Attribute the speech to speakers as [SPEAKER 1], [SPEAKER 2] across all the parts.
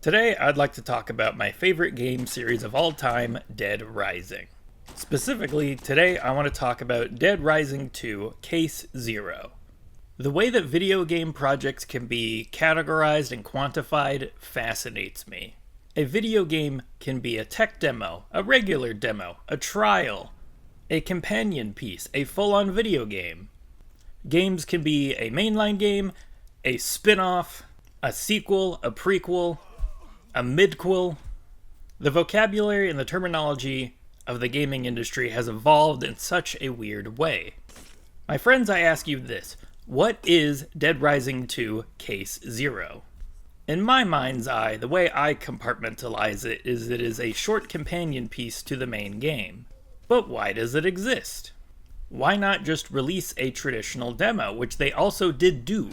[SPEAKER 1] Today, I'd like to talk about my favorite game series of all time, Dead Rising. Specifically, today I want to talk about Dead Rising 2 Case Zero. The way that video game projects can be categorized and quantified fascinates me. A video game can be a tech demo, a regular demo, a trial, a companion piece, a full-on video game. Games can be a mainline game, a spin-off, a sequel, a prequel, a midquel. The vocabulary and the terminology of the gaming industry has evolved in such a weird way. My friends, I ask you this. What is Dead Rising 2 Case Zero? In my mind's eye, the way I compartmentalize it is a short companion piece to the main game. But why does it exist? Why not just release a traditional demo, which they also did do?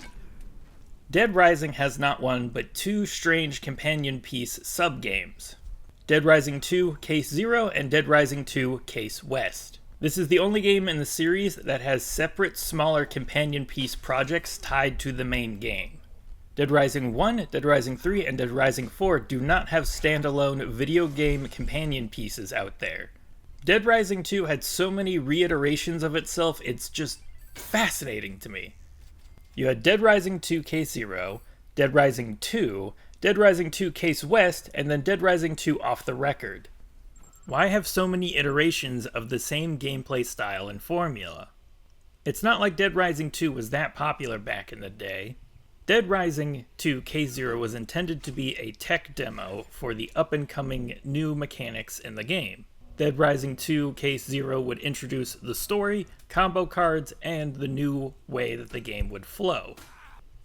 [SPEAKER 1] Dead Rising has not one but two strange companion piece sub-games. Dead Rising 2 Case Zero and Dead Rising 2 Case West. This is the only game in the series that has separate, smaller companion piece projects tied to the main game. Dead Rising 1, Dead Rising 3, and Dead Rising 4 do not have standalone video game companion pieces out there. Dead Rising 2 had so many reiterations of itself, it's just fascinating to me. You had Dead Rising 2 Case Zero, Dead Rising 2, Dead Rising 2 Case West, and then Dead Rising 2 Off the Record. Why have so many iterations of the same gameplay style and formula? It's not like Dead Rising 2 was that popular back in the day. Dead Rising 2 Case Zero was intended to be a tech demo for the up-and-coming new mechanics in the game. Dead Rising 2 Case Zero would introduce the story, combo cards, and the new way that the game would flow.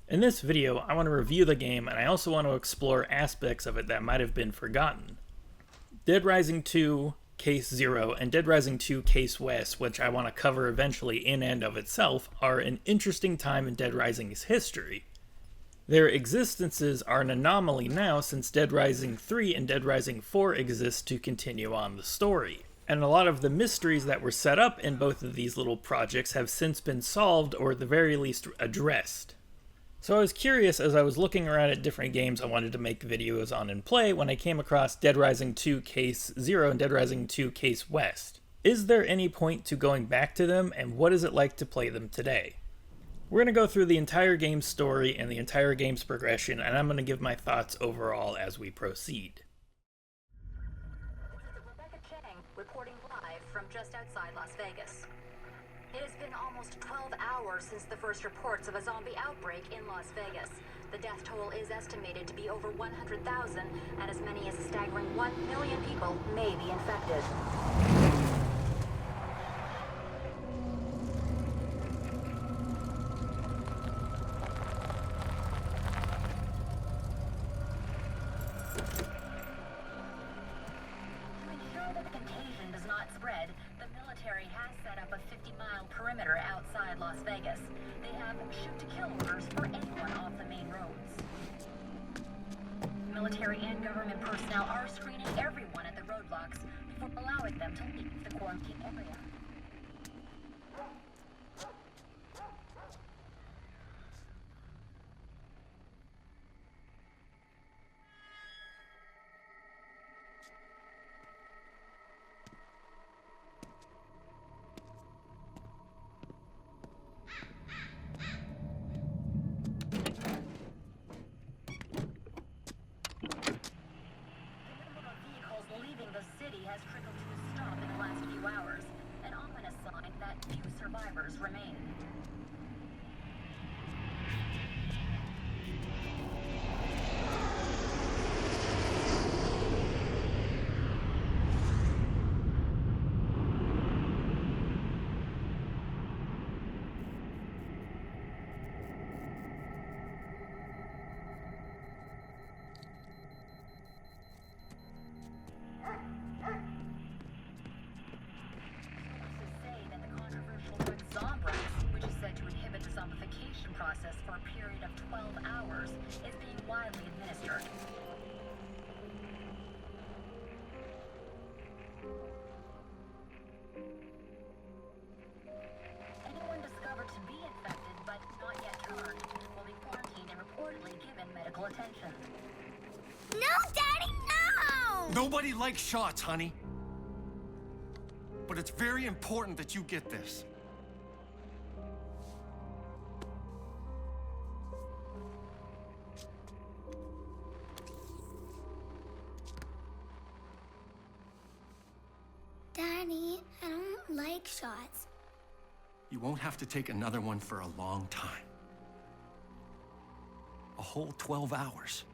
[SPEAKER 1] In this video, I want to review the game, and I also want to explore aspects of it that might have been forgotten. Dead Rising 2 Case Zero and Dead Rising 2 Case West, which I want to cover eventually in and of itself, are an interesting time in Dead Rising's history. Their existences are an anomaly now since Dead Rising 3 and Dead Rising 4 exist to continue on the story. And a lot of the mysteries that were set up in both of these little projects have since been solved or at the very least addressed. So I was curious as I was looking around at different games I wanted to make videos on and play when I came across Dead Rising 2 Case Zero and Dead Rising 2 Case West. Is there any point to going back to them, and what is it like to play them today? We're going to go through the entire game's story and the entire game's progression, and I'm going to give my thoughts overall as we proceed.
[SPEAKER 2] Reporting live from just outside Las Vegas. It has been almost 12 hours since the first reports of a zombie outbreak in Las Vegas. The death toll is estimated to be over 100,000, and as many as a staggering 1 million people may be infected. Perimeter outside Las Vegas. They have shoot-to-kill orders for anyone off the main roads. Military and government personnel are screening everyone at the roadblocks before allowing them to leave the quarantine area. Has trickled to a stop in the last few hours, an ominous sign that few survivors remain. ZOMBREX, which is said to inhibit the zombification process for a period of 12 hours, is being widely administered. Anyone discovered to be infected but not yet turned will be quarantined and reportedly given medical attention.
[SPEAKER 3] No! Nobody likes shots, honey. But it's very important that you get this.
[SPEAKER 4] Daddy, I don't like shots.
[SPEAKER 3] You won't have to take another one for a long time. A whole 12 hours.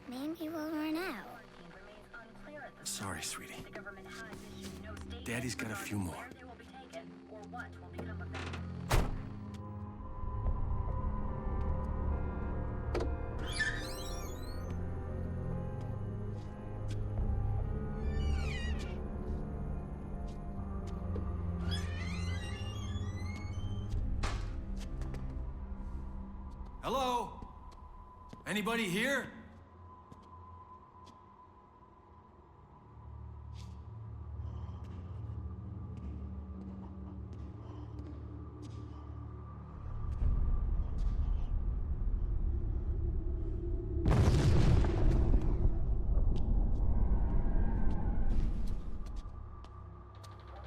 [SPEAKER 4] Maybe we'll run out.
[SPEAKER 3] Sorry, sweetie. Daddy's got a few more. Hello? Anybody here?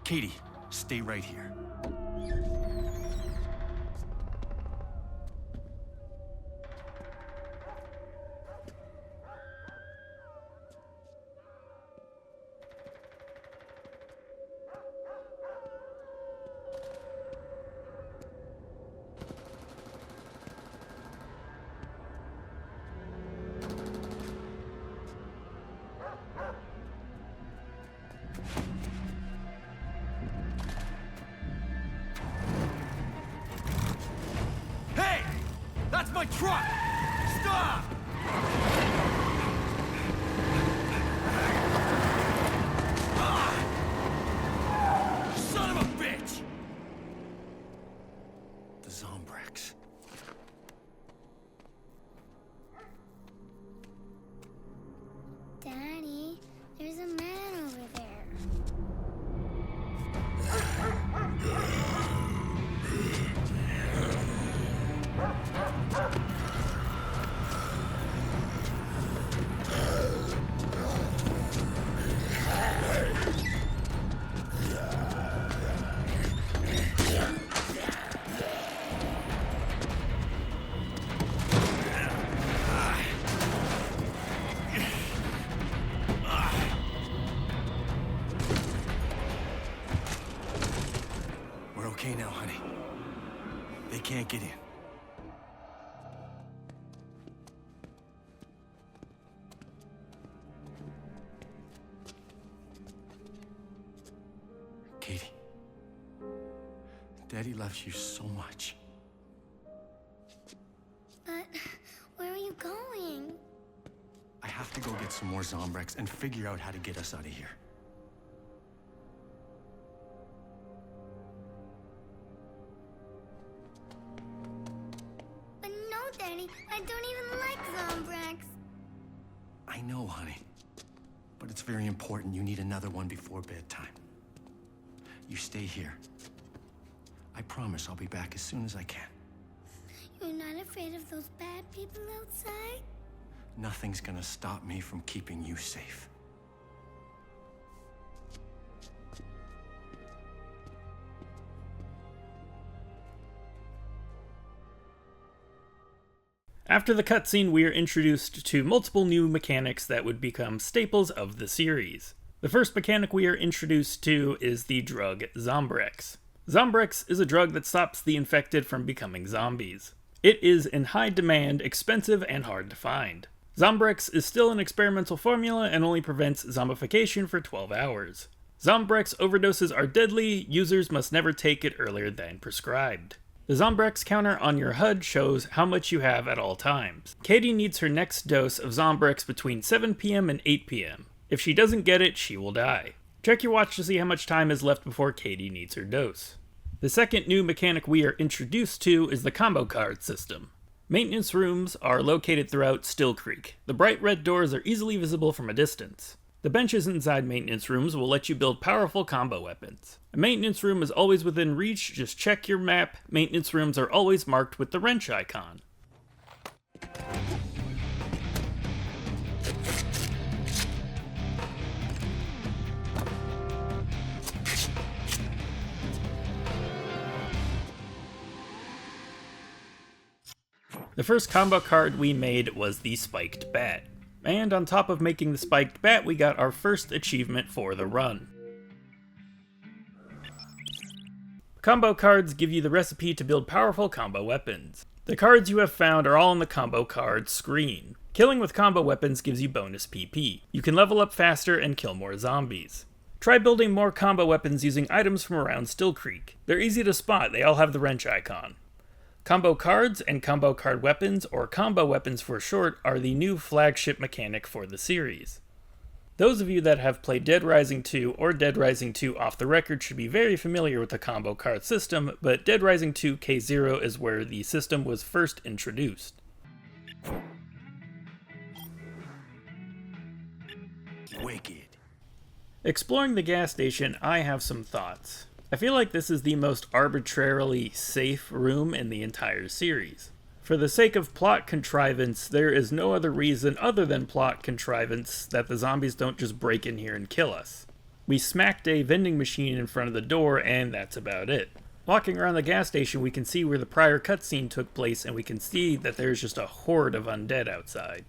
[SPEAKER 3] Katie, stay right here. Hey! That's my truck! Stop! Son of a bitch! The ZOMBREX.
[SPEAKER 4] Daddy, there's a man over there.
[SPEAKER 3] We're okay now, honey. They can't get in. Katie, Daddy loves you so much.
[SPEAKER 4] But where are you going?
[SPEAKER 3] I have to go get some more ZOMBREX and figure out how to get us out of here.
[SPEAKER 4] But no, Daddy, I don't even like ZOMBREX.
[SPEAKER 3] I know, honey. But it's very important. You need another one before bedtime. You stay here. I promise I'll be back as soon as I can.
[SPEAKER 4] You're not afraid of those bad people outside?
[SPEAKER 3] Nothing's gonna stop me from keeping you safe.
[SPEAKER 1] After the cutscene, we are introduced to multiple new mechanics that would become staples of the series. The first mechanic we are introduced to is the drug ZOMBREX. ZOMBREX is a drug that stops the infected from becoming zombies. It is in high demand, expensive, and hard to find. ZOMBREX is still an experimental formula and only prevents zombification for 12 hours. ZOMBREX overdoses are deadly, users must never take it earlier than prescribed. The ZOMBREX counter on your HUD shows how much you have at all times. Katie needs her next dose of ZOMBREX between 7 p.m. and 8 p.m. If she doesn't get it, she will die. Check your watch to see how much time is left before Katie needs her dose. The second new mechanic we are introduced to is the combo card system. Maintenance rooms are located throughout Still Creek. The bright red doors are easily visible from a distance. The benches inside maintenance rooms will let you build powerful combo weapons. A maintenance room is always within reach, just check your map. Maintenance rooms are always marked with the wrench icon. The first combo card we made was the Spiked Bat. And on top of making the Spiked Bat, we got our first achievement for the run. Combo cards give you the recipe to build powerful combo weapons. The cards you have found are all on the combo card screen. Killing with combo weapons gives you bonus PP. You can level up faster and kill more zombies. Try building more combo weapons using items from around Still Creek. They're easy to spot, they all have the wrench icon. Combo cards and combo card weapons, or combo weapons for short, are the new flagship mechanic for the series. Those of you that have played Dead Rising 2 or Dead Rising 2 off the record should be very familiar with the combo card system, but Dead Rising 2 K0 is where the system was first introduced.
[SPEAKER 3] Wicked.
[SPEAKER 1] Exploring the gas station, I have some thoughts. I feel like this is the most arbitrarily safe room in the entire series. For the sake of plot contrivance, there is no other reason other than plot contrivance that the zombies don't just break in here and kill us. We smacked a vending machine in front of the door and that's about it. Walking around the gas station, we can see where the prior cutscene took place and we can see that there's just a horde of undead outside.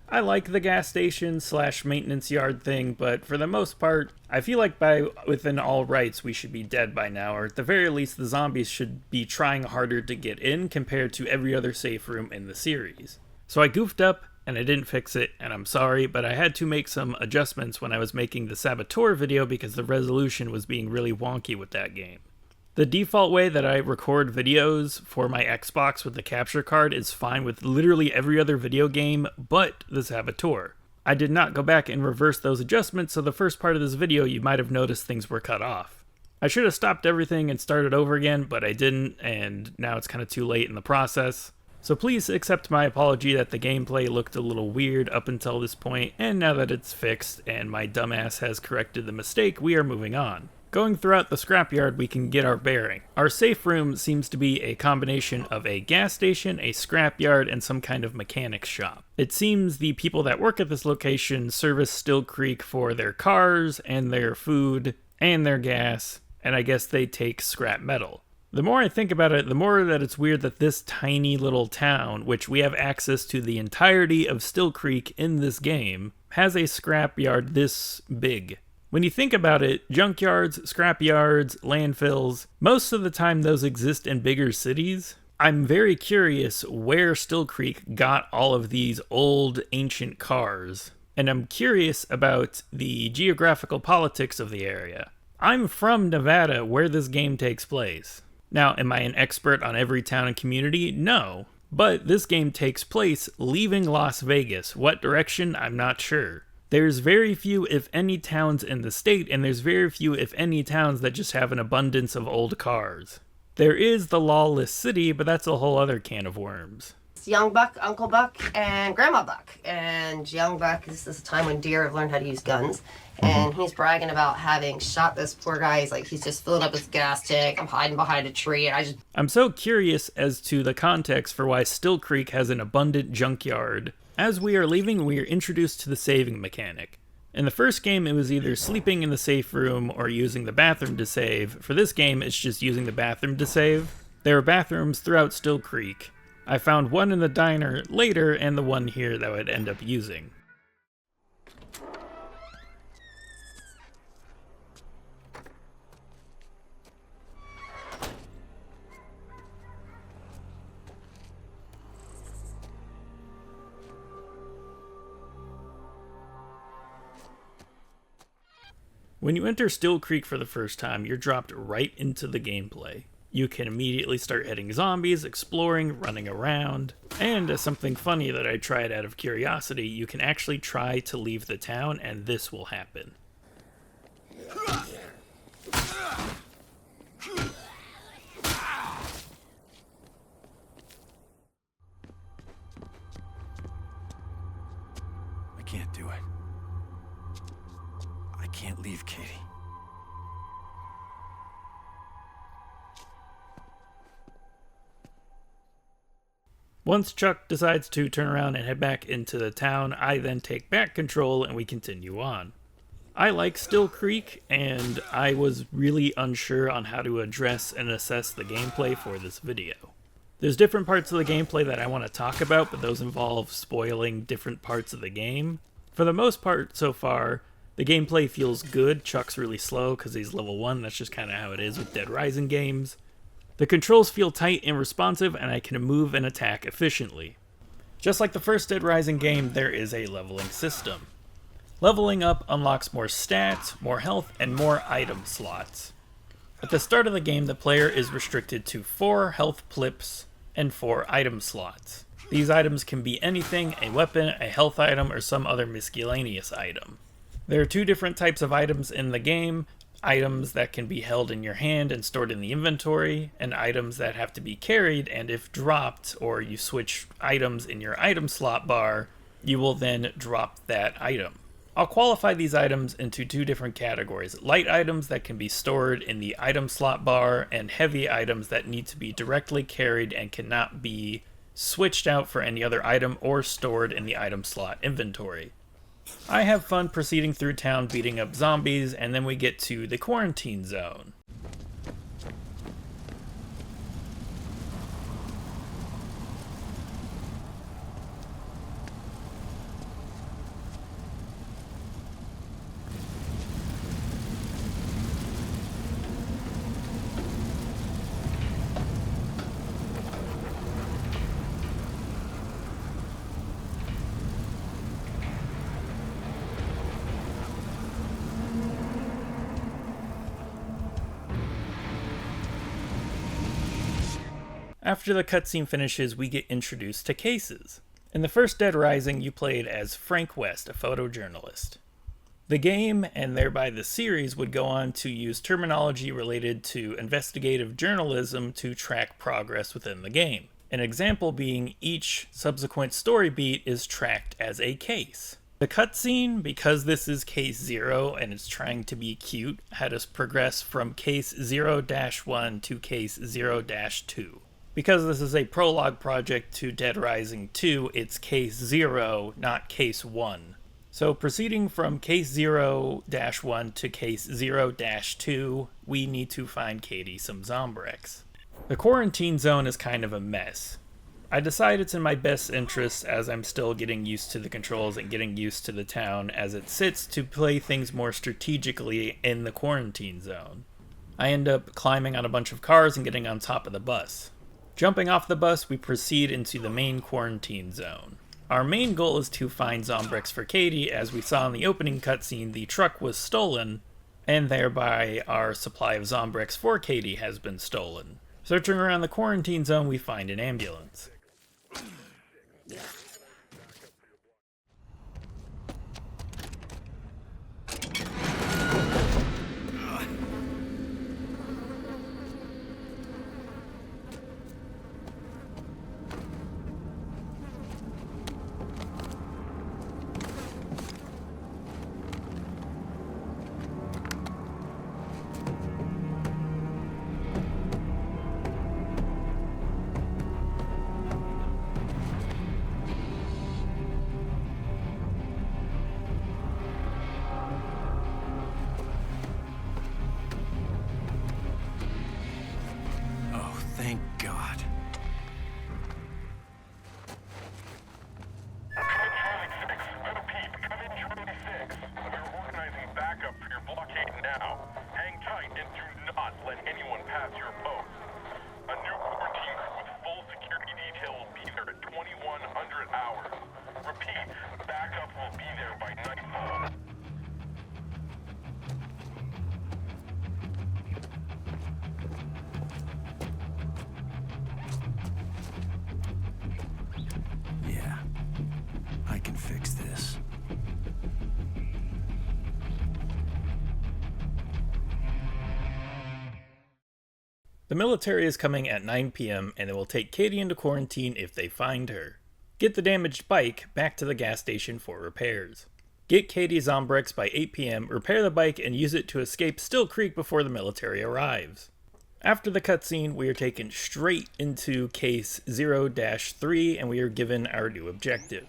[SPEAKER 1] I like the gas station / maintenance yard thing, but for the most part, I feel like within all rights we should be dead by now, or at the very least the zombies should be trying harder to get in compared to every other safe room in the series. So I goofed up, and I didn't fix it, and I'm sorry, but I had to make some adjustments when I was making the Saboteur video because the resolution was being really wonky with that game. The default way that I record videos for my Xbox with the capture card is fine with literally every other video game but the Saboteur. I did not go back and reverse those adjustments, so the first part of this video you might have noticed things were cut off. I should have stopped everything and started over again, but I didn't, and now it's kind of too late in the process. So please accept my apology that the gameplay looked a little weird up until this point, and now that it's fixed and my dumbass has corrected the mistake, we are moving on. Going throughout the scrapyard, we can get our bearing. Our safe room seems to be a combination of a gas station, a scrapyard, and some kind of mechanics shop. It seems the people that work at this location service Still Creek for their cars, and their food, and their gas, and I guess they take scrap metal. The more I think about it, the more that it's weird that this tiny little town, which we have access to the entirety of Still Creek in this game, has a scrapyard this big. When you think about it, junkyards, scrapyards, landfills, most of the time those exist in bigger cities. I'm very curious where Still Creek got all of these old, ancient cars, and I'm curious about the geographical politics of the area. I'm from Nevada, where this game takes place. Now, am I an expert on every town and community? No. But this game takes place leaving Las Vegas. What direction? I'm not sure. There's very few, if any, towns in the state, and there's very few, if any, towns that just have an abundance of old cars. There is the Lawless City, but that's a whole other can of worms.
[SPEAKER 5] It's Young Buck, Uncle Buck, and Grandma Buck. And Young Buck, this is a time when deer have learned how to use guns. And he's bragging about having shot this poor guy. He's just filling up his gas tank. I'm hiding behind a tree, and
[SPEAKER 1] I'm so curious as to the context for why Still Creek has an abundant junkyard. As we are leaving, we are introduced to the saving mechanic. In the first game, it was either sleeping in the safe room or using the bathroom to save. For this game, it's just using the bathroom to save. There are bathrooms throughout Still Creek. I found one in the diner later and the one here that I would end up using. When you enter Still Creek for the first time, you're dropped right into the gameplay. You can immediately start hitting zombies, exploring, running around, and as something funny that I tried out of curiosity, you can actually try to leave the town and this will happen.
[SPEAKER 3] I can't do it. I can't leave Katie.
[SPEAKER 1] Once Chuck decides to turn around and head back into the town, I then take back control and we continue on. I like Still Creek, and I was really unsure on how to address and assess the gameplay for this video. There's different parts of the gameplay that I want to talk about, but those involve spoiling different parts of the game. For the most part so far, the gameplay feels good. Chuck's really slow because he's level 1, that's just kind of how it is with Dead Rising games. The controls feel tight and responsive, and I can move and attack efficiently. Just like the first Dead Rising game, there is a leveling system. Leveling up unlocks more stats, more health, and more item slots. At the start of the game, the player is restricted to 4 health plips and 4 item slots. These items can be anything, a weapon, a health item, or some other miscellaneous item. There are 2 different types of items in the game: items that can be held in your hand and stored in the inventory, and items that have to be carried, and if dropped or you switch items in your item slot bar, you will then drop that item. I'll qualify these items into 2 different categories: light items that can be stored in the item slot bar, and heavy items that need to be directly carried and cannot be switched out for any other item or stored in the item slot inventory. I have fun proceeding through town beating up zombies, and then we get to the quarantine zone. After the cutscene finishes, we get introduced to cases. In the first Dead Rising, you played as Frank West, a photojournalist. The game, and thereby the series, would go on to use terminology related to investigative journalism to track progress within the game. An example being each subsequent story beat is tracked as a case. The cutscene, because this is case 0 and it's trying to be cute, had us progress from case 0-1 to case 0-2. Because this is a prologue project to Dead Rising 2, it's case 0, not case 1. So proceeding from case 0-1 to case 0-2, we need to find Katie some ZOMBREX. The quarantine zone is kind of a mess. I decide it's in my best interest, as I'm still getting used to the controls and getting used to the town as it sits, to play things more strategically in the quarantine zone. I end up climbing on a bunch of cars and getting on top of the bus. Jumping off the bus, we proceed into the main quarantine zone. Our main goal is to find ZOMBREX for Katie. As we saw in the opening cutscene, the truck was stolen, and thereby our supply of ZOMBREX for Katie has been stolen. Searching around the quarantine zone, we find an ambulance.
[SPEAKER 3] Thank God.
[SPEAKER 6] I repeat, come in Charlie 6. We're organizing backup for your blockade now. Hang tight and do not let anyone pass your post. A new quarantine crew with full security detail will be there at 2100 hours. Repeat, backup will be there by nightfall.
[SPEAKER 3] Yeah, I can fix this.
[SPEAKER 1] The military is coming at 9 p.m. and they will take Katie into quarantine if they find her. Get the damaged bike back to the gas station for repairs. Get Katie ZOMBREX by 8 p.m., repair the bike, and use it to escape Still Creek before the military arrives. After the cutscene, we are taken straight into case 0-3 and we are given our new objective.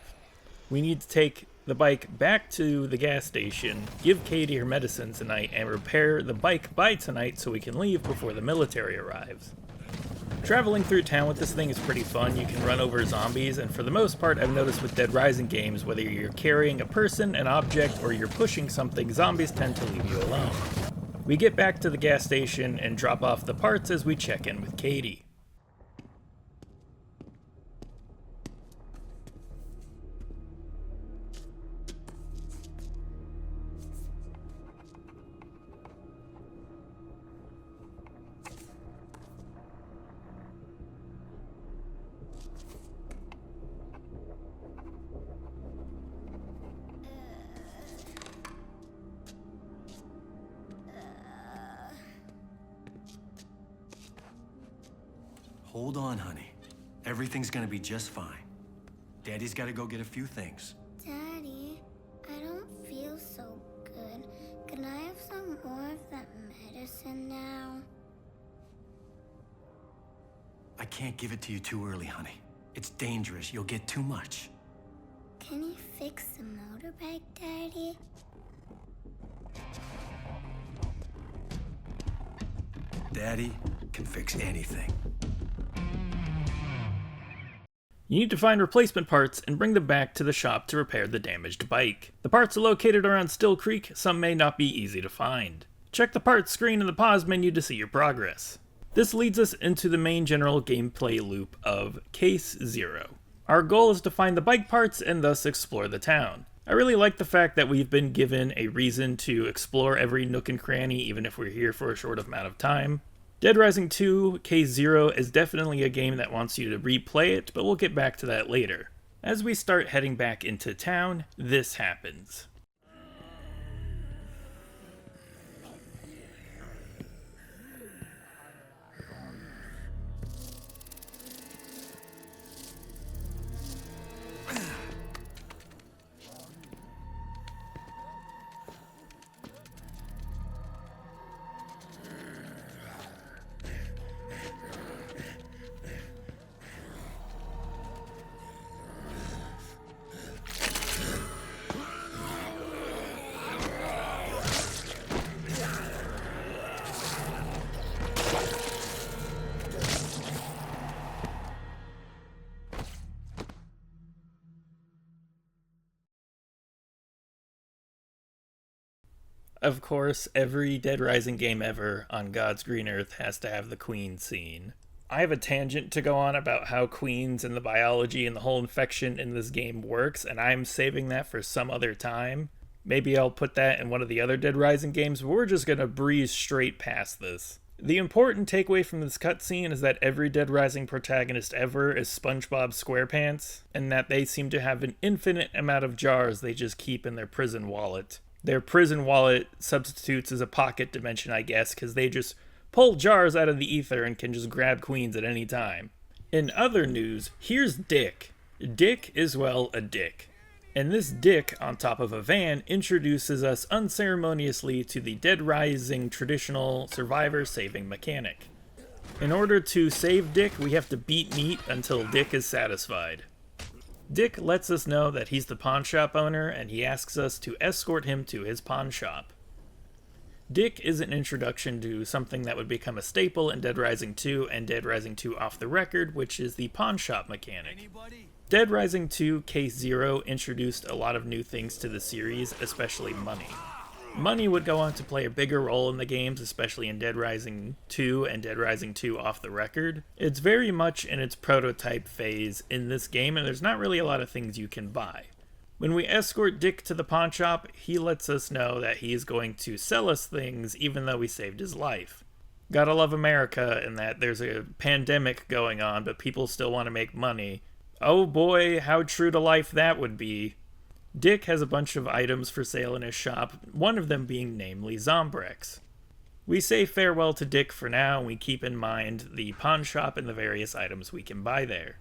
[SPEAKER 1] We need to take the bike back to the gas station, give Katie her medicine tonight, and repair the bike by tonight so we can leave before the military arrives. Traveling through town with this thing is pretty fun. You can run over zombies, and for the most part I've noticed with Dead Rising games, whether you're carrying a person, an object, or you're pushing something, zombies tend to leave you alone. We get back to the gas station and drop off the parts as we check in with Katie.
[SPEAKER 3] Hold on, honey. Everything's gonna be just fine. Daddy's gotta go get a few things.
[SPEAKER 4] Daddy, I don't feel so good. Can I have some more of that medicine now?
[SPEAKER 3] I can't give it to you too early, honey. It's dangerous. You'll get too much.
[SPEAKER 4] Can you fix the motorbike, Daddy?
[SPEAKER 3] Daddy can fix anything.
[SPEAKER 1] You need to find replacement parts and bring them back to the shop to repair the damaged bike. The parts are located around Still Creek, some may not be easy to find. Check the parts screen in the pause menu to see your progress. This leads us into the main general gameplay loop of Case Zero. Our goal is to find the bike parts and thus explore the town. I really like the fact that we've been given a reason to explore every nook and cranny even if we're here for a short amount of time. Dead Rising 2 Case Zero is definitely a game that wants you to replay it, but we'll get back to that later. As we start heading back into town, this happens. Of course, every Dead Rising game ever on God's green earth has to have the queen scene. I have a tangent to go on about how queens and the biology and the whole infection in this game works, and I'm saving that for some other time. Maybe I'll put that in one of the other Dead Rising games, but we're just gonna breeze straight past this. The important takeaway from this cutscene is that every Dead Rising protagonist ever is SpongeBob SquarePants, and that they seem to have an infinite amount of jars they just keep in their prison wallet. Their prison wallet substitutes as a pocket dimension, I guess, because they just pull jars out of the ether and can just grab queens at any time. In other news, here's Dick. Dick is, well, a dick. And this dick, on top of a van, introduces us unceremoniously to the Dead Rising traditional survivor saving mechanic. In order to save Dick, we have to beat meat until Dick is satisfied. Dick lets us know that he's the pawn shop owner, and he asks us to escort him to his pawn shop. Dick is an introduction to something that would become a staple in Dead Rising 2 and Dead Rising 2 Off the Record, which is the pawn shop mechanic. Dead Rising 2 Case Zero introduced a lot of new things to the series, especially money. Money would go on to play a bigger role in the games, especially in Dead Rising 2 and Dead Rising 2 Off the Record. It's very much in its prototype phase in this game, and there's not really a lot of things you can buy. When we escort Dick to the pawn shop, he lets us know that he is going to sell us things even though we saved his life. Gotta love America in that there's a pandemic going on, but people still want to make money. Oh boy, how true to life that would be. Dick has a bunch of items for sale in his shop, one of them being namely ZOMBREX. We say farewell to Dick for now, and we keep in mind the pawn shop and the various items we can buy there.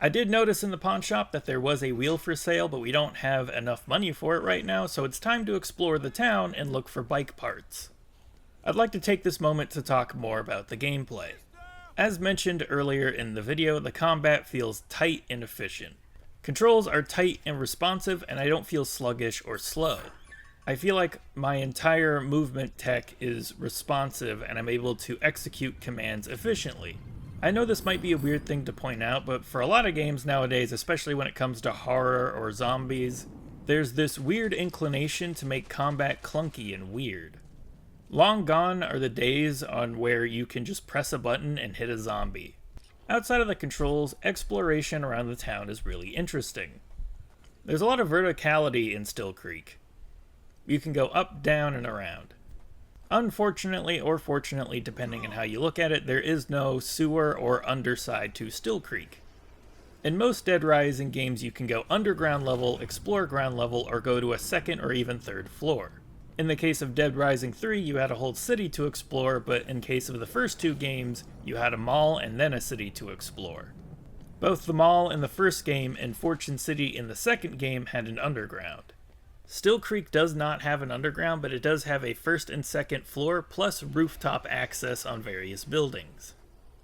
[SPEAKER 1] I did notice in the pawn shop that there was a wheel for sale, but we don't have enough money for it right now, so it's time to explore the town and look for bike parts. I'd like to take this moment to talk more about the gameplay. As mentioned earlier in the video, the combat feels tight and efficient. Controls are tight and responsive, and I don't feel sluggish or slow. I feel like my entire movement tech is responsive and I'm able to execute commands efficiently. I know this might be a weird thing to point out, but for a lot of games nowadays, especially when it comes to horror or zombies, there's this weird inclination to make combat clunky and weird. Long gone are the days on where you can just press a button and hit a zombie. Outside of the controls, exploration around the town is really interesting. There's a lot of verticality in Still Creek. You can go up, down, and around. Unfortunately, or fortunately, depending on how you look at it, there is no sewer or underside to Still Creek. In most Dead Rising games, you can go underground level, explore ground level, or go to a second or even third floor. In the case of Dead Rising 3, you had a whole city to explore, but in case of the first two games, you had a mall and then a city to explore. Both the mall in the first game and Fortune City in the second game had an underground. Still Creek does not have an underground, but it does have a first and second floor, plus rooftop access on various buildings.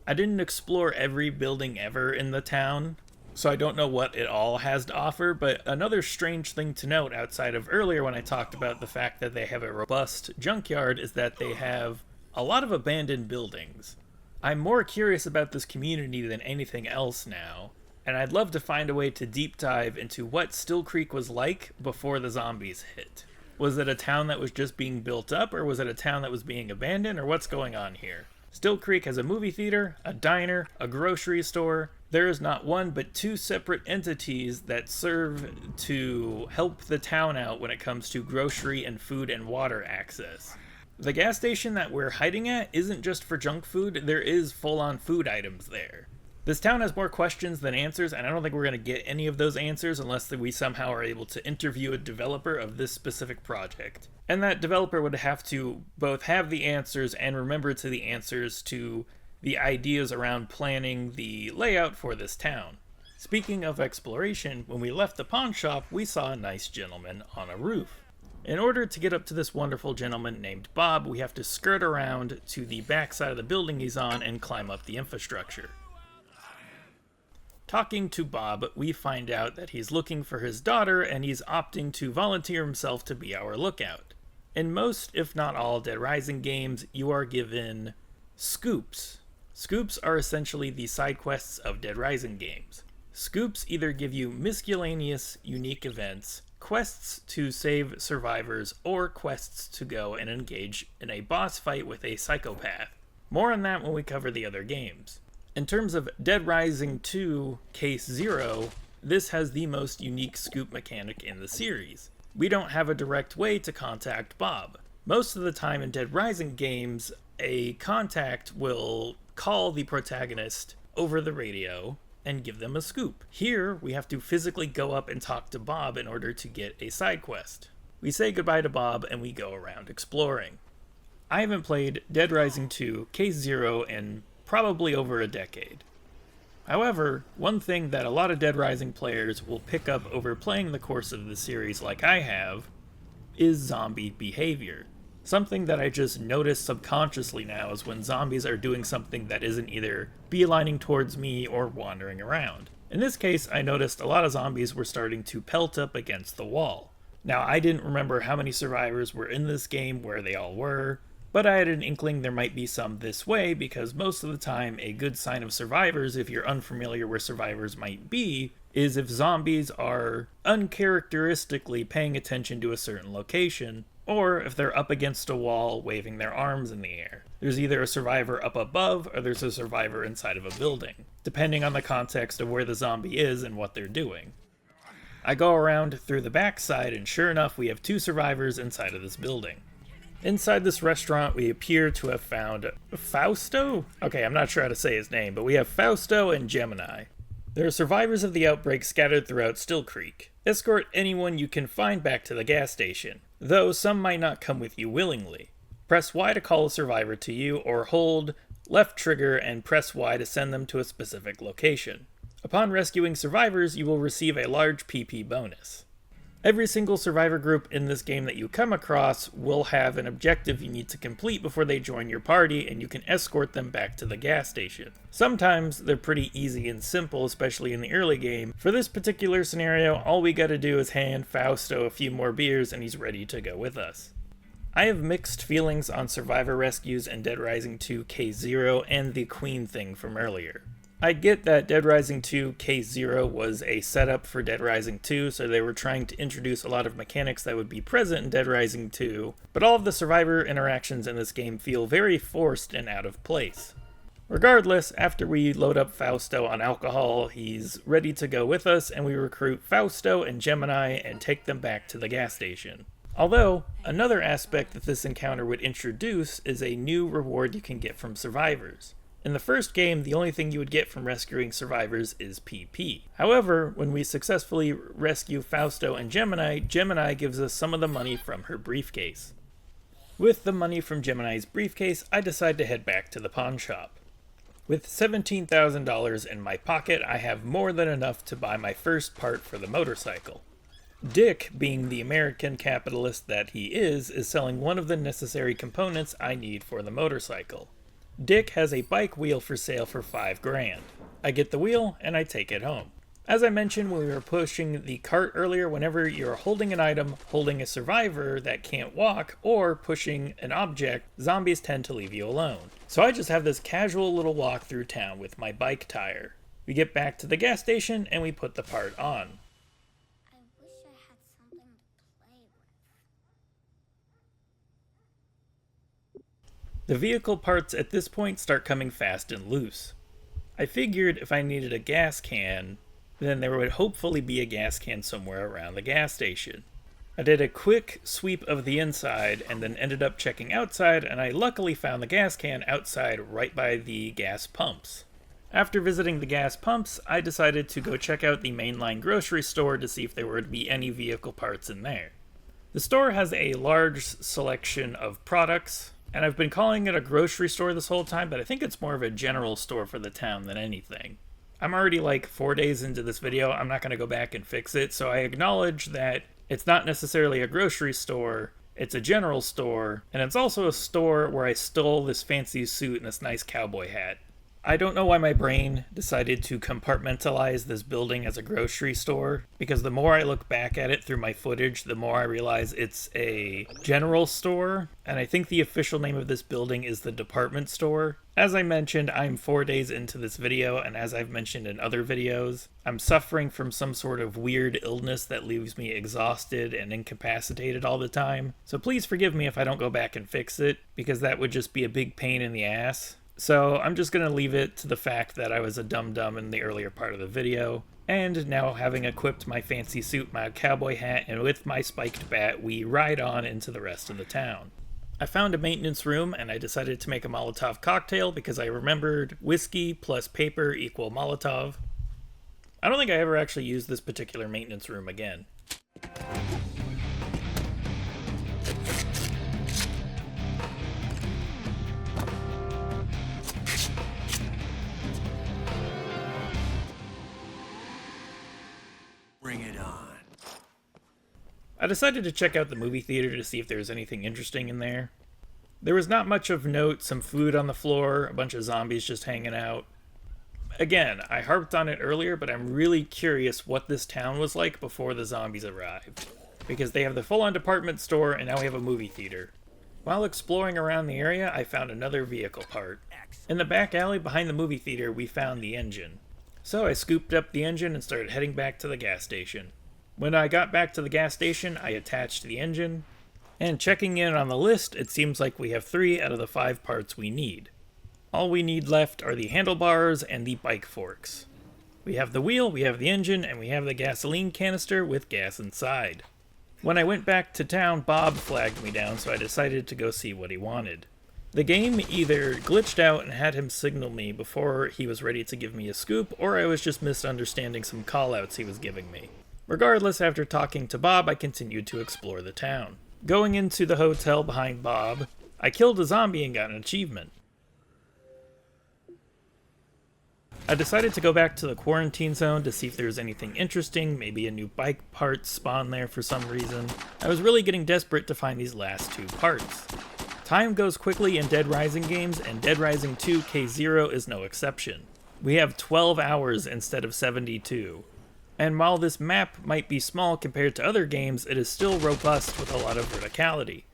[SPEAKER 1] I didn't explore every building ever in the town, so I don't know what it all has to offer, but another strange thing to note outside of earlier when I talked about the fact that they have a robust junkyard is that they have a lot of abandoned buildings. I'm more curious about this community than anything else now, and I'd love to find a way to deep dive into what Still Creek was like before the zombies hit. Was it a town that was just being built up, or was it a town that was being abandoned, or what's going on here? Still Creek has a movie theater, a diner, a grocery store. There is not one but two separate entities that serve to help the town out when it comes to grocery and food and water access. The gas station that we're hiding at isn't just for junk food, there is full-on food items there. This town has more questions than answers, and I don't think we're going to get any of those answers unless we somehow are able to interview a developer of this specific project. And that developer would have to both have the answers and remember to the answers to the ideas around planning the layout for this town. Speaking of exploration, when we left the pawn shop, we saw a nice gentleman on a roof. In order to get up to this wonderful gentleman named Bob, we have to skirt around to the back side of the building he's on and climb up the infrastructure. Talking to Bob, we find out that he's looking for his daughter and he's opting to volunteer himself to be our lookout. In most, if not all, Dead Rising games, you are given scoops. Scoops are essentially the side quests of Dead Rising games. Scoops either give you miscellaneous, unique events, quests to save survivors, or quests to go and engage in a boss fight with a psychopath. More on that when we cover the other games. In terms of Dead Rising 2 Case 0, this has the most unique scoop mechanic in the series. We don't have a direct way to contact Bob. Most of the time in Dead Rising games, a contact will call the protagonist over the radio and give them a scoop. Here, we have to physically go up and talk to Bob in order to get a side quest. We say goodbye to Bob and we go around exploring. I haven't played Dead Rising 2 Case 0 in probably over a decade. However, one thing that a lot of Dead Rising players will pick up over playing the course of the series like I have is zombie behavior. Something that I just notice subconsciously now is when zombies are doing something that isn't either beelining towards me or wandering around. In this case, I noticed a lot of zombies were starting to pelt up against the wall. Now, I didn't remember how many survivors were in this game, where they all were, but I had an inkling there might be some this way because most of the time a good sign of survivors, if you're unfamiliar where survivors might be, is if zombies are uncharacteristically paying attention to a certain location, or if they're up against a wall waving their arms in the air. There's either a survivor up above or there's a survivor inside of a building, depending on the context of where the zombie is and what they're doing. I go around through the backside and sure enough we have two survivors inside of this building. Inside this restaurant, we appear to have found Fausto? Okay, I'm not sure how to say his name, but we have Fausto and Gemini. There are survivors of the outbreak scattered throughout Still Creek. Escort anyone you can find back to the gas station, though some might not come with you willingly. Press Y to call a survivor to you, or hold left trigger and press Y to send them to a specific location. Upon rescuing survivors, you will receive a large PP bonus. Every single survivor group in this game that you come across will have an objective you need to complete before they join your party, and you can escort them back to the gas station. Sometimes they're pretty easy and simple, especially in the early game. For this particular scenario, all we gotta do is hand Fausto a few more beers and he's ready to go with us. I have mixed feelings on survivor rescues in Dead Rising 2 K0 and the Queen thing from earlier. I get that Dead Rising 2 K0 was a setup for Dead Rising 2, so they were trying to introduce a lot of mechanics that would be present in Dead Rising 2, but all of the survivor interactions in this game feel very forced and out of place. Regardless, after we load up Fausto on alcohol, he's ready to go with us, and we recruit Fausto and Gemini and take them back to the gas station. Although, another aspect that this encounter would introduce is a new reward you can get from survivors. In the first game, the only thing you would get from rescuing survivors is PP. However, when we successfully rescue Fausto and Gemini, Gemini gives us some of the money from her briefcase. With the money from Gemini's briefcase, I decide to head back to the pawn shop. With $17,000 in my pocket, I have more than enough to buy my first part for the motorcycle. Dick, being the American capitalist that he is selling one of the necessary components I need for the motorcycle. Dick has a bike wheel for sale for $5 grand. I get the wheel and I take it home. As I mentioned when we were pushing the cart earlier, whenever you're holding an item, holding a survivor that can't walk, or pushing an object, zombies tend to leave you alone. So I just have this casual little walk through town with my bike tire. We get back to the gas station and we put the part on.
[SPEAKER 4] I wish I had something to play with.
[SPEAKER 1] The vehicle parts at this point start coming fast and loose. I figured if I needed a gas can, then there would hopefully be a gas can somewhere around the gas station. I did a quick sweep of the inside and then ended up checking outside, and I luckily found the gas can outside right by the gas pumps. After visiting the gas pumps, I decided to go check out the mainline grocery store to see if there would be any vehicle parts in there. The store has a large selection of products, and I've been calling it a grocery store this whole time, but I think it's more of a general store for the town than anything. I'm already like 4 days into this video, I'm not going to go back and fix it, so I acknowledge that it's not necessarily a grocery store, it's a general store, and it's also a store where I stole this fancy suit and this nice cowboy hat. I don't know why my brain decided to compartmentalize this building as a grocery store, because the more I look back at it through my footage, the more I realize it's a general store, and I think the official name of this building is the department store. As I mentioned, I'm 4 days into this video, and as I've mentioned in other videos, I'm suffering from some sort of weird illness that leaves me exhausted and incapacitated all the time, so please forgive me if I don't go back and fix it, because that would just be a big pain in the ass. So I'm just going to leave it to the fact that I was a dum-dum in the earlier part of the video, and now having equipped my fancy suit, my cowboy hat, and with my spiked bat, we ride on into the rest of the town. I found a maintenance room, and I decided to make a Molotov cocktail because I remembered whiskey plus paper equal Molotov. I don't think I ever actually used this particular maintenance room again.
[SPEAKER 3] Bring it on.
[SPEAKER 1] I decided to check out the movie theater to see if there was anything interesting in there. There was not much of note, some food on the floor, a bunch of zombies just hanging out. Again, I harped on it earlier, but I'm really curious what this town was like before the zombies arrived. Because they have the full-on department store, and now we have a movie theater. While exploring around the area, I found another vehicle part. In the back alley behind the movie theater, we found the engine. So I scooped up the engine and started heading back to the gas station. When I got back to the gas station, I attached the engine, and checking in on the list, it seems like we have 3 out of the 5 parts we need. All we need left are the handlebars and the bike forks. We have the wheel, we have the engine, and we have the gasoline canister with gas inside. When I went back to town, Bob flagged me down, so I decided to go see what he wanted. The game either glitched out and had him signal me before he was ready to give me a scoop, or I was just misunderstanding some callouts he was giving me. Regardless, after talking to Bob, I continued to explore the town. Going into the hotel behind Bob, I killed a zombie and got an achievement. I decided to go back to the quarantine zone to see if there was anything interesting, maybe a new bike part spawned there for some reason. I was really getting desperate to find these last 2 parts. Time goes quickly in Dead Rising games, and Dead Rising 2 K0 is no exception. We have 12 hours instead of 72. And while this map might be small compared to other games, it is still robust with a lot of verticality.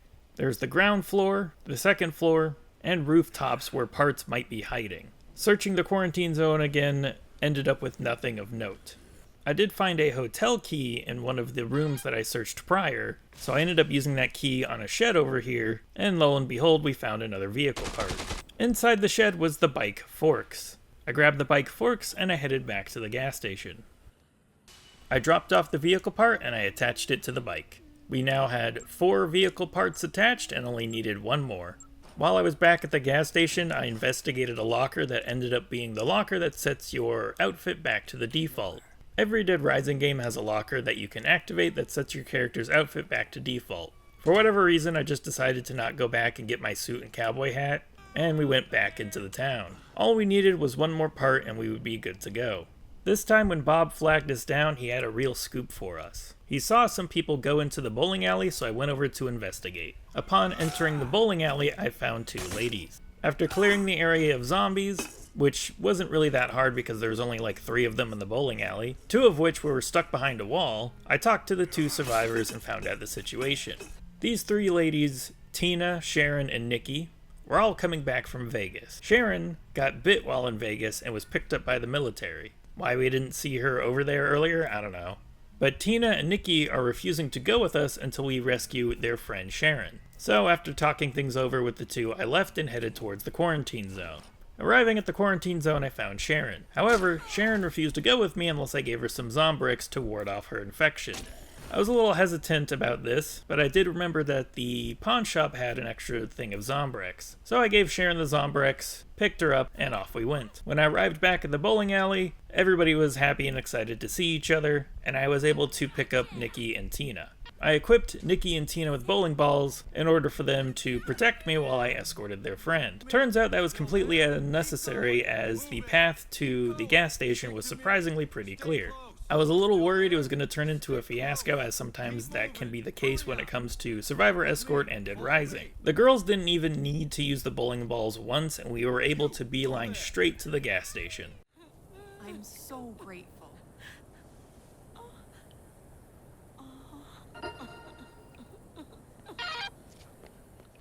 [SPEAKER 1] There's the ground floor, the second floor, and rooftops where parts might be hiding. Searching the quarantine zone again ended up with nothing of note. I did find a hotel key in one of the rooms that I searched prior, so I ended up using that key on a shed over here, and lo and behold, we found another vehicle part. Inside the shed was the bike forks. I grabbed the bike forks and I headed back to the gas station. I dropped off the vehicle part and I attached it to the bike. We now had 4 vehicle parts attached and only needed 1 more. While I was back at the gas station, I investigated a locker that ended up being the locker that sets your outfit back to the default. Every Dead Rising game has a locker that you can activate that sets your character's outfit back to default. For whatever reason, I just decided to not go back and get my suit and cowboy hat, and we went back into the town. All we needed was 1 more part and we would be good to go. This time when Bob flagged us down, he had a real scoop for us. He saw some people go into the bowling alley, so I went over to investigate. Upon entering the bowling alley, I found 2 ladies. After clearing the area of zombies, which wasn't really that hard because there was only like 3 of them in the bowling alley, 2 of which were stuck behind a wall, I talked to the 2 survivors and found out the situation. These 3 ladies, Tina, Sharon, and Nikki, were all coming back from Vegas. Sharon got bit while in Vegas and was picked up by the military. Why we didn't see her over there earlier, I don't know. But Tina and Nikki are refusing to go with us until we rescue their friend Sharon. So after talking things over with the 2, I left and headed towards the quarantine zone. Arriving at the quarantine zone, I found Sharon. However, Sharon refused to go with me unless I gave her some ZOMBREX to ward off her infection. I was a little hesitant about this, but I did remember that the pawn shop had an extra thing of ZOMBREX. So I gave Sharon the ZOMBREX, picked her up, and off we went. When I arrived back at the bowling alley, everybody was happy and excited to see each other, and I was able to pick up Nikki and Tina. I equipped Nikki and Tina with bowling balls in order for them to protect me while I escorted their friend. Turns out that was completely unnecessary as the path to the gas station was surprisingly pretty clear. I was a little worried it was going to turn into a fiasco, as sometimes that can be the case when it comes to Survivor Escort and Dead Rising. The girls didn't even need to use the bowling balls once, and we were able to beeline straight to the gas station.
[SPEAKER 7] I'm so grateful.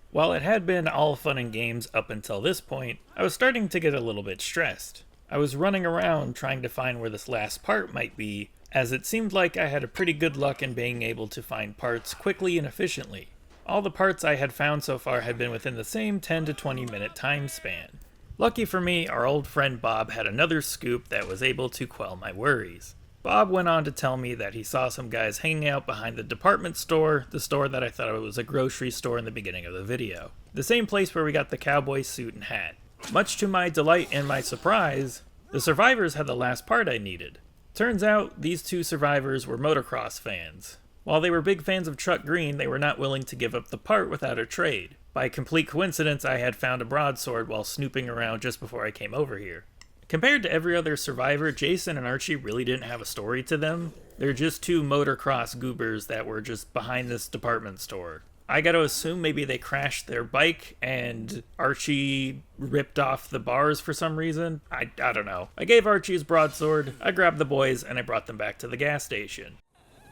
[SPEAKER 1] While it had been all fun and games up until this point, I was starting to get a little bit stressed. I was running around trying to find where this last part might be, as it seemed like I had a pretty good luck in being able to find parts quickly and efficiently. All the parts I had found so far had been within the same 10 to 20 minute time span. Lucky for me, our old friend Bob had another scoop that was able to quell my worries. Bob went on to tell me that he saw some guys hanging out behind the department store, the store that I thought was a grocery store in the beginning of the video. The same place where we got the cowboy suit and hat. Much to my delight and my surprise, the survivors had the last part I needed. Turns out, these 2 survivors were motocross fans. While they were big fans of Truck Green, they were not willing to give up the part without a trade. By complete coincidence, I had found a broadsword while snooping around just before I came over here. Compared to every other survivor, Jason and Archie really didn't have a story to them. They're just 2 motocross goobers that were just behind this department store. I gotta assume maybe they crashed their bike and Archie ripped off the bars for some reason. I don't know. I gave Archie his broadsword, I grabbed the boys, and I brought them back to the gas station.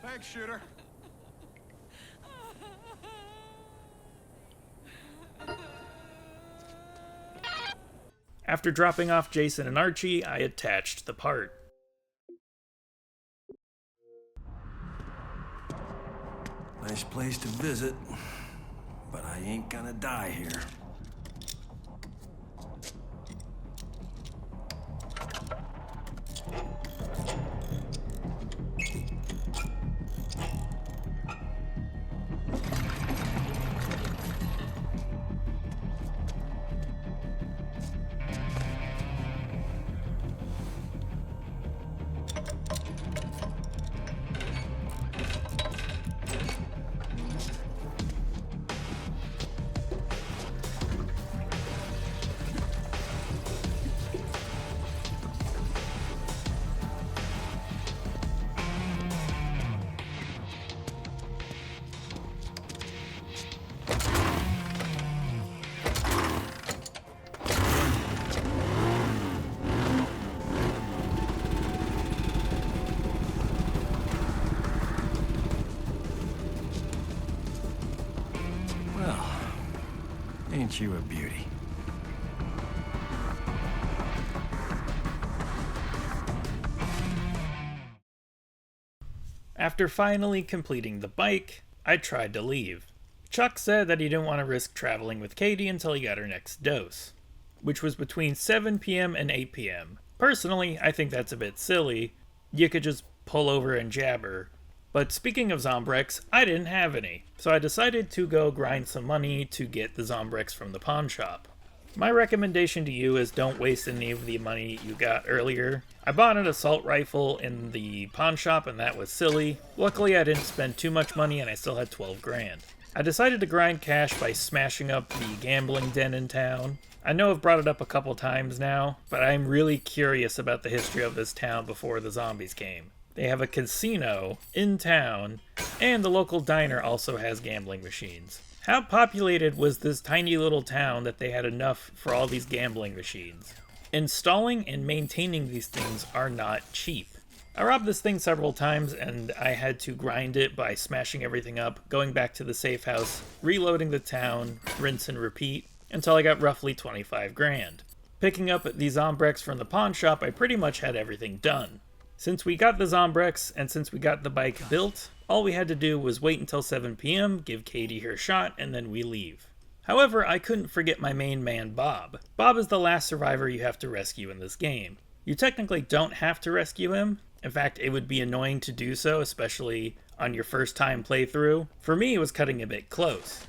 [SPEAKER 6] Thanks, shooter.
[SPEAKER 1] After dropping off Jason and Archie, I attached the part.
[SPEAKER 3] Nice place to visit, but I ain't gonna die here. Well, Ain't you a beauty?
[SPEAKER 1] After finally completing the bike, I tried to leave. Chuck said that he didn't want to risk traveling with Katie until he got her next dose, which was between 7 p.m. and 8 p.m. Personally, I think that's a bit silly. You could just pull over and jab her. But speaking of ZOMBREX, I didn't have any, so I decided to go grind some money to get the ZOMBREX from the pawn shop. My recommendation to you is don't waste any of the money you got earlier. I bought an assault rifle in the pawn shop and that was silly. Luckily I didn't spend too much money and I still had 12 grand. I decided to grind cash by smashing up the gambling den in town. I know I've brought it up a couple times now, but I'm really curious about the history of this town before the zombies came. They have a casino in town, and the local diner also has gambling machines. How populated was this tiny little town that they had enough for all these gambling machines? Installing and maintaining these things are not cheap. I robbed this thing several times and I had to grind it by smashing everything up, going back to the safe house, reloading the town, rinse and repeat, until I got roughly 25 grand. Picking up the ZOMBREX from the pawn shop, I pretty much had everything done. Since we got the ZOMBREX and since we got the bike built, all we had to do was wait until 7 p.m., give Katie her shot, and then we leave. However, I couldn't forget my main man, Bob. Bob is the last survivor you have to rescue in this game. You technically don't have to rescue him. In fact, it would be annoying to do so, especially on your first time playthrough. For me, it was cutting a bit close.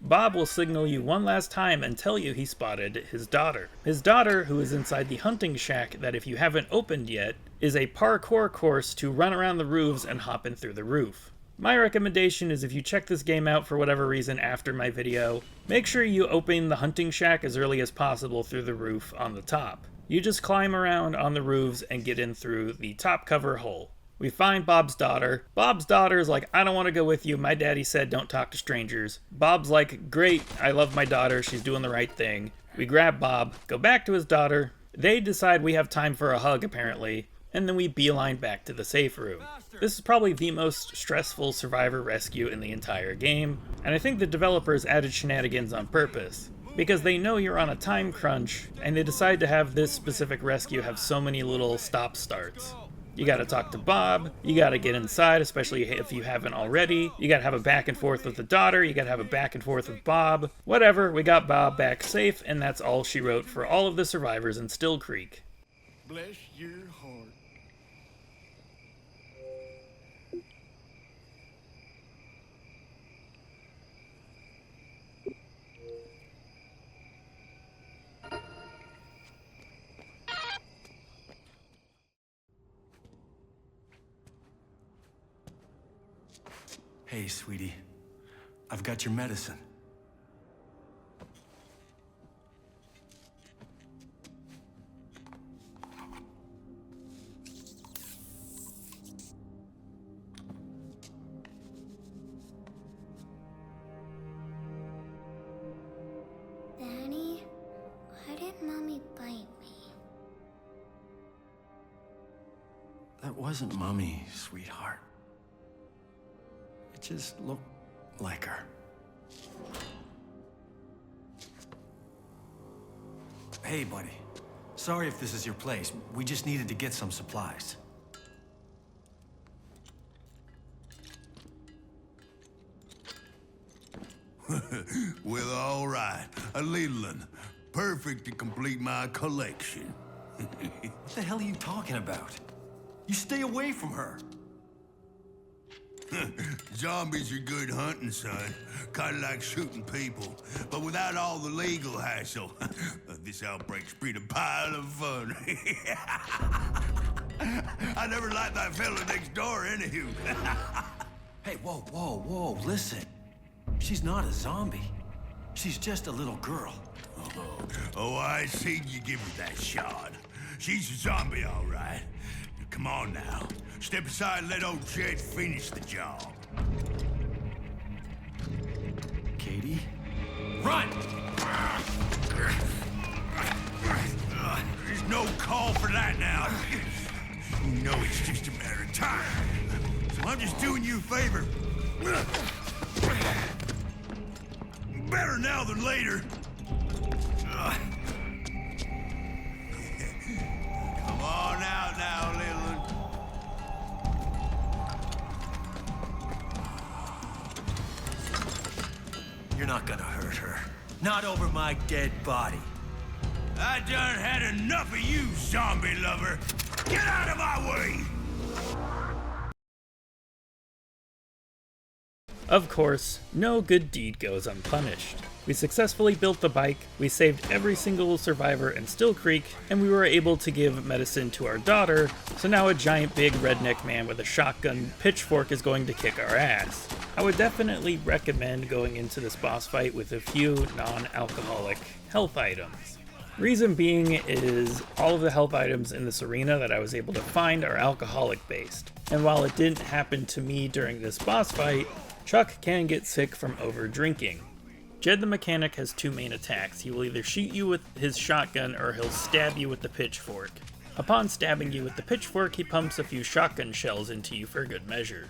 [SPEAKER 1] Bob will signal you one last time and tell you he spotted his daughter. His daughter, who is inside the hunting shack that if you haven't opened yet, is a parkour course to run around the roofs and hop in through the roof. My recommendation is if you check this game out for whatever reason after my video, make sure you open the hunting shack as early as possible through the roof on the top. You just climb around on the roofs and get in through the top cover hole. We find Bob's daughter. Bob's daughter is like, I don't want to go with you. My daddy said don't talk to strangers. Bob's like, great, I love my daughter. She's doing the right thing. We grab Bob, go back to his daughter. They decide we have time for a hug, apparently, and then we beeline back to the safe room. This is probably the most stressful survivor rescue in the entire game, and I think the developers added shenanigans on purpose, because they know you're on a time crunch, and they decide to have this specific rescue have so many little stop-starts. You gotta talk to Bob, you gotta get inside, especially if you haven't already, you gotta have a back and forth with the daughter, you gotta have a back and forth with Bob. Whatever, we got Bob back safe, and that's all she wrote for all of the survivors in Still Creek.
[SPEAKER 3] Bless your heart. Hey, sweetie. I've got your medicine.
[SPEAKER 4] Daddy, why did Mommy bite me?
[SPEAKER 3] That wasn't Mommy, sweetheart. It just looked like her. Hey, buddy. Sorry if this is your place. We just needed to get some supplies.
[SPEAKER 8] Well, all right. A little one. Perfect to complete my collection.
[SPEAKER 3] What the hell are you talking about? You stay away from her.
[SPEAKER 8] Zombies are good hunting, son. Kinda like shooting people, but without all the legal hassle. This outbreak's been a pile of fun. I never liked that fella next door, anywho.
[SPEAKER 3] Hey, whoa, listen. She's not a zombie. She's just a little girl.
[SPEAKER 8] Oh, I seen you give her that shot. She's a zombie, all right. Come on now. Step aside and let old Jed finish the job.
[SPEAKER 3] Katie?
[SPEAKER 8] Run! There's no call for that now. You know it's just a matter of time. So I'm just doing you a favor. Better now than later. Come on out now, little one.
[SPEAKER 3] You're not gonna hurt her. Not over my dead body.
[SPEAKER 8] I done had enough of you, zombie lover. Get out of my way!
[SPEAKER 1] Of course, no good deed goes unpunished. We successfully built the bike, we saved every single survivor in Still Creek, and we were able to give medicine to our daughter, so now a giant big redneck man with a shotgun pitchfork is going to kick our ass. I would definitely recommend going into this boss fight with a few non-alcoholic health items. Reason being is all of the health items in this arena that I was able to find are alcoholic based, and while it didn't happen to me during this boss fight, Chuck can get sick from over drinking. Jed the mechanic has two main attacks. He will either shoot you with his shotgun or he'll stab you with the pitchfork. Upon stabbing you with the pitchfork, he pumps a few shotgun shells into you for good measure.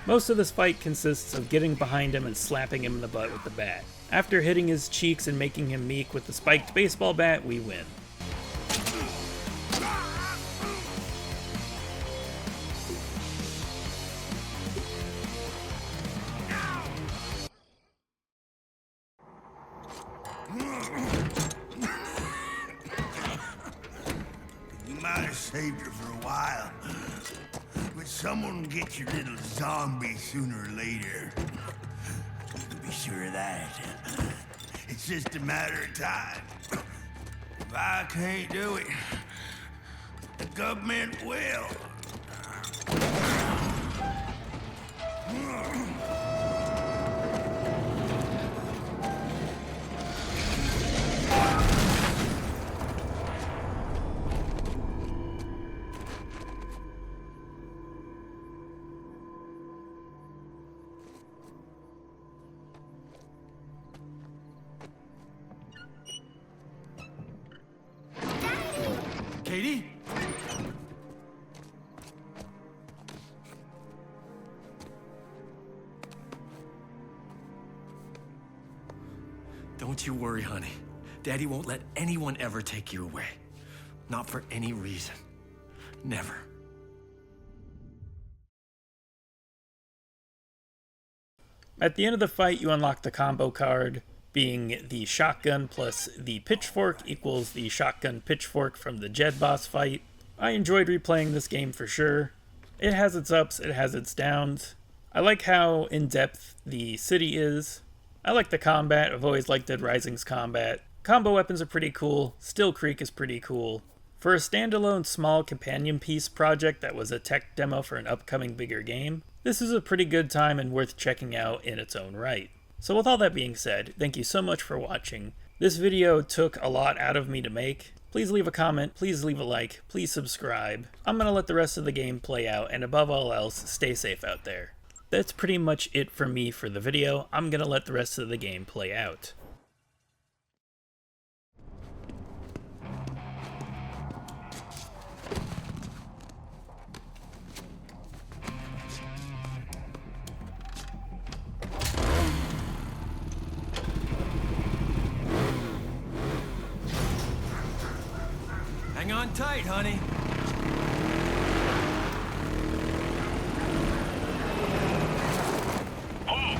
[SPEAKER 1] Most of this fight consists of getting behind him and slapping him in the butt with the bat. After hitting his cheeks and making him meek with the spiked baseball bat, we win.
[SPEAKER 8] You might have saved her for a while. But someone will get your little zombie sooner or later. You can be sure of that. It's just a matter of time. If I can't do it, the government will.
[SPEAKER 3] Katie? Don't you worry, honey. Daddy won't let anyone ever take you away. Not for any reason. Never.
[SPEAKER 1] At the end of the fight, you unlock the combo card, being the shotgun plus the pitchfork equals the shotgun pitchfork from the Jed boss fight. I enjoyed replaying this game for sure. It has its ups, it has its downs. I like how in-depth the city is. I like the combat, I've always liked Dead Rising's combat. Combo weapons are pretty cool, Still Creek is pretty cool. For a standalone small companion piece project that was a tech demo for an upcoming bigger game, this is a pretty good time and worth checking out in its own right. So with all that being said, thank you so much for watching. This video took a lot out of me to make. Please leave a comment, please leave a like, please subscribe. I'm gonna let the rest of the game play out, and above all else, stay safe out there. That's pretty much it for me for the video. I'm gonna let the rest of the game play out.
[SPEAKER 3] Hang on tight, honey.
[SPEAKER 6] Halt!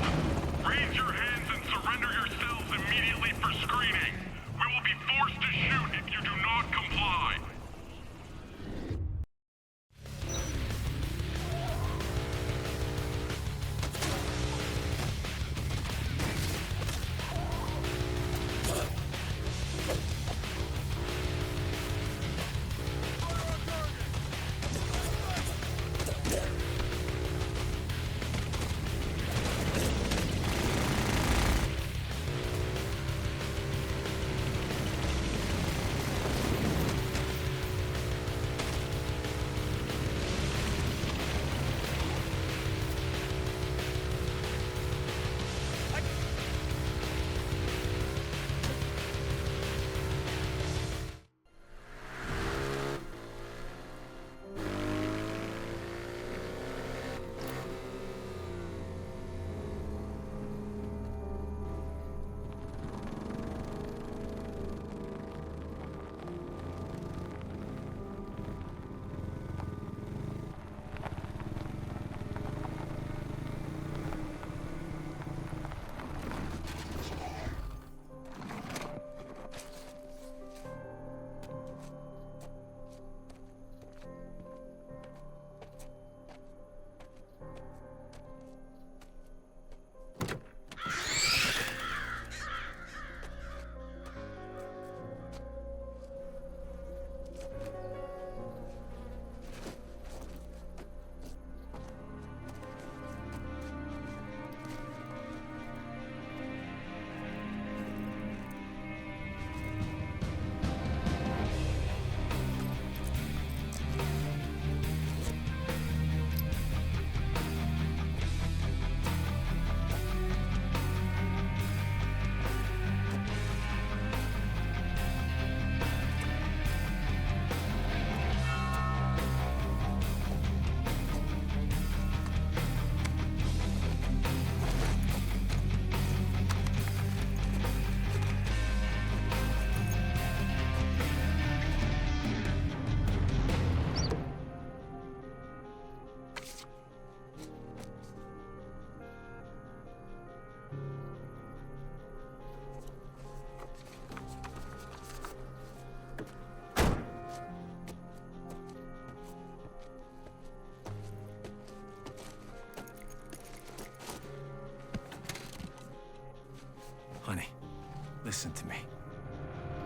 [SPEAKER 6] Raise your hands and surrender yourselves immediately for screening. We will be forced to shoot if you do not comply.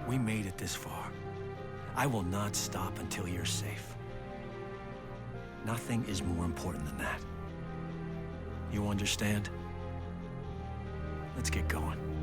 [SPEAKER 3] We made it this far. I will not stop until you're safe. Nothing is more important than that. You understand? Let's get going.